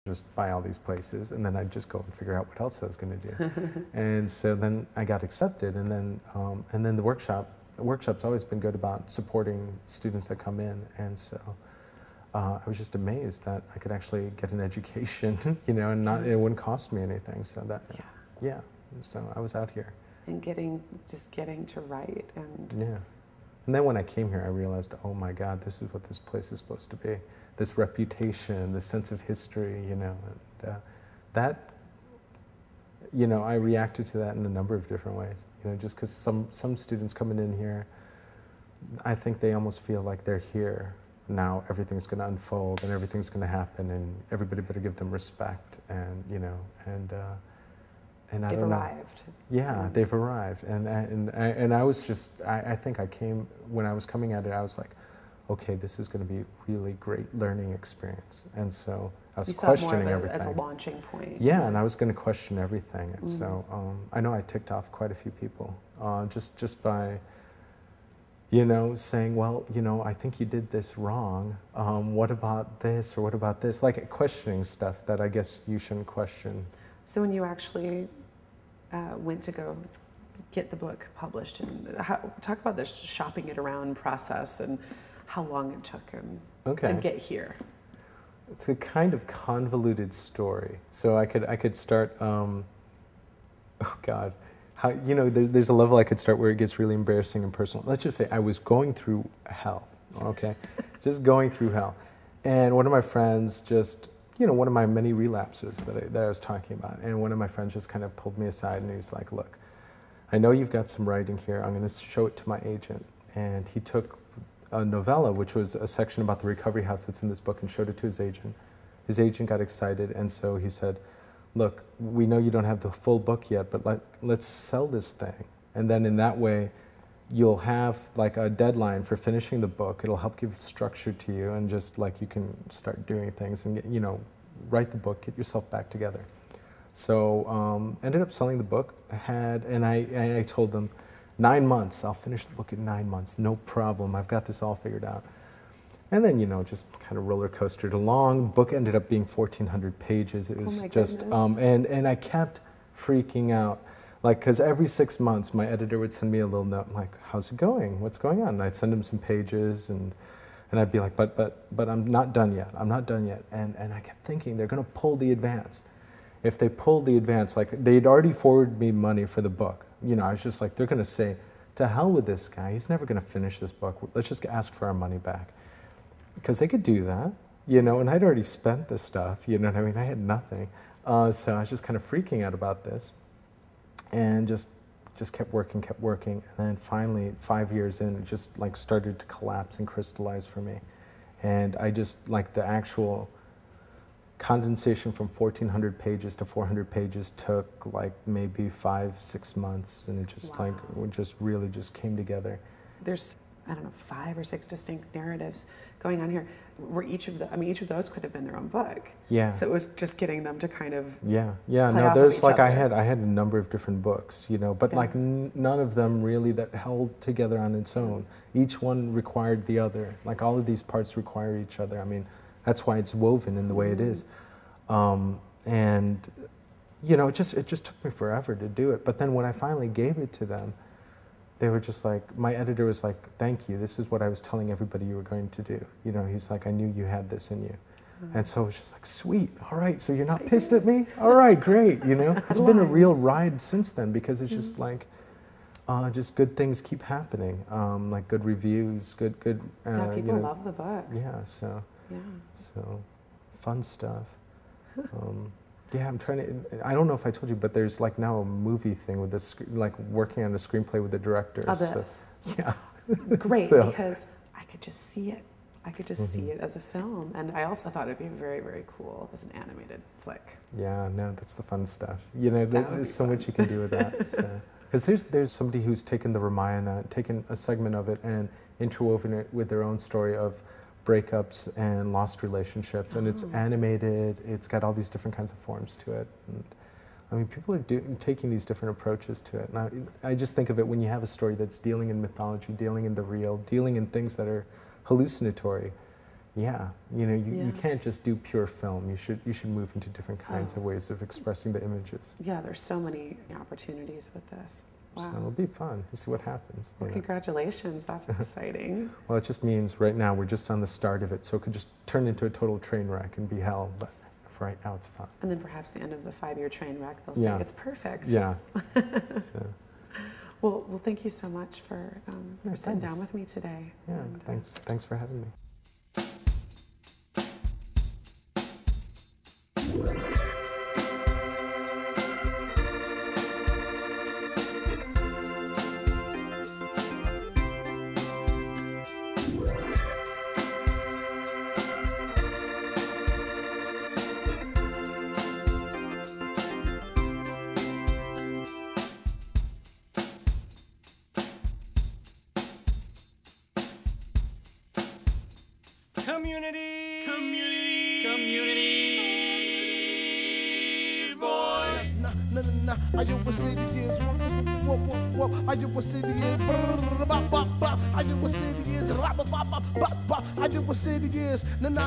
just buy all these places, and then I'd just go and figure out what else I was going to do. And so then I got accepted, and then the workshop's always been good about supporting students that come in, and so I was just amazed that I could actually get an education, you know, and it wouldn't cost me anything. So that, yeah. So I was out here. And just getting to write and... Yeah. And then when I came here, I realized, oh my God, this is what this place is supposed to be. This reputation, this sense of history, you know, and that, you know, I reacted to that in a number of different ways. You know, just because some students coming in here, I think they almost feel like they're here. Now everything's going to unfold and everything's going to happen, and everybody better give them respect, and, you know, and I don't know. They've arrived. Yeah, they've arrived, and I was just, I think I came, when I was coming at it, I was like, okay, this is going to be a really great learning experience, and so I was questioning everything. As a launching point. Yeah, and I was going to question everything, and so I know I ticked off quite a few people, just by, you know, saying, well, you know, I think you did this wrong. What about this, or what about this? Like questioning stuff that I guess you shouldn't question. So when you actually went to go get the book published, and talk about the shopping it around process and how long it took him to get here. It's a kind of convoluted story. So I could start, oh God, you know, there's a level I could start where it gets really embarrassing and personal. Let's just say I was going through hell, okay? Just going through hell. And one of my friends just, you know, one of my many relapses that I was talking about, and one of my friends just kind of pulled me aside and he was like, look, I know you've got some writing here, I'm going to show it to my agent. And he took a novella, which was a section about the recovery house that's in this book, and showed it to his agent. His agent got excited, and so he said, look, we know you don't have the full book yet, but let's sell this thing. And then in that way, you'll have like a deadline for finishing the book. It'll help give structure to you, and just like you can start doing things and get, you know, write the book, get yourself back together. So ended up selling the book, and I told them, 9 months, I'll finish the book in 9 months, no problem, I've got this all figured out. And then, you know, just kind of roller coastered along. The book ended up being 1,400 pages. It was just, and I kept freaking out. Like, because every 6 months, my editor would send me a little note, like, how's it going? What's going on? And I'd send him some pages, and I'd be like, but I'm not done yet. I'm not done yet. And I kept thinking, they're going to pull the advance. If they pulled the advance, like, they'd already forwarded me money for the book. You know, I was just like, they're going to say, to hell with this guy. He's never going to finish this book. Let's just ask for our money back. Because they could do that, you know, and I'd already spent the stuff, you know what I mean? I had nothing. So I was just kind of freaking out about this, and just kept working, and then finally, 5 years in, it just like started to collapse and crystallize for me. And I just, like, the actual condensation from 1,400 pages to 400 pages took like maybe 5-6 months, and it just like, it just really just came together. There's, I don't know, 5 or 6 distinct narratives going on here, where each of those could have been their own book. Yeah. So it was just getting them to kind of no, there's like, I had a number of different books, you know, but like none of them really that held together on its own. Each one required the other. Like, all of these parts require each other. I mean, that's why it's woven in the way it is. And you know, it just took me forever to do it. But then when I finally gave it to them, they were just like, my editor was like, thank you, this is what I was telling everybody you were going to do. You know, he's like, I knew you had this in you. And so it was just like, sweet, all right, so you're not pissed at me? All right, great, you know. It's been a real ride since then, because it's just like, just good things keep happening, like good reviews, good. Yeah, people love the book. Yeah, so fun stuff. Yeah, I'm trying to, I don't know if I told you, but there's like now a movie thing with this, like working on a screenplay with the director. Of this? So, yeah. Great, because I could just see it. I could just see it as a film. And I also thought it'd be very, very cool as an animated flick. Yeah, no, that's the fun stuff. You know, there's so much you can do with that. Because there's somebody who's taken the Ramayana, taken a segment of it and interwoven it with their own story of breakups and lost relationships, and it's animated, it's got all these different kinds of forms to it. And, I mean, people are taking these different approaches to it. And I just think of it, when you have a story that's dealing in mythology, dealing in the real, dealing in things that are hallucinatory, yeah, you know, you Yeah. can't just do pure film. You should move into different kinds of ways of expressing the images. Yeah, there's so many opportunities with this. So Wow. it'll be fun. We'll see what happens. Well, you know. congratulations. That's exciting. Well, it just means right now we're just on the start of it, so it could just turn into a total train wreck and be hell. But for right now, it's fun. And then perhaps the end of the 5-year train wreck, they'll say Yeah. it's perfect. Yeah. So, Well, thank you so much for sitting down thanks. with me today. yeah. And, Thanks for having me. Community voice. Nah. I was city is whoop. I was city is bop. I was city is rap. I was city is na.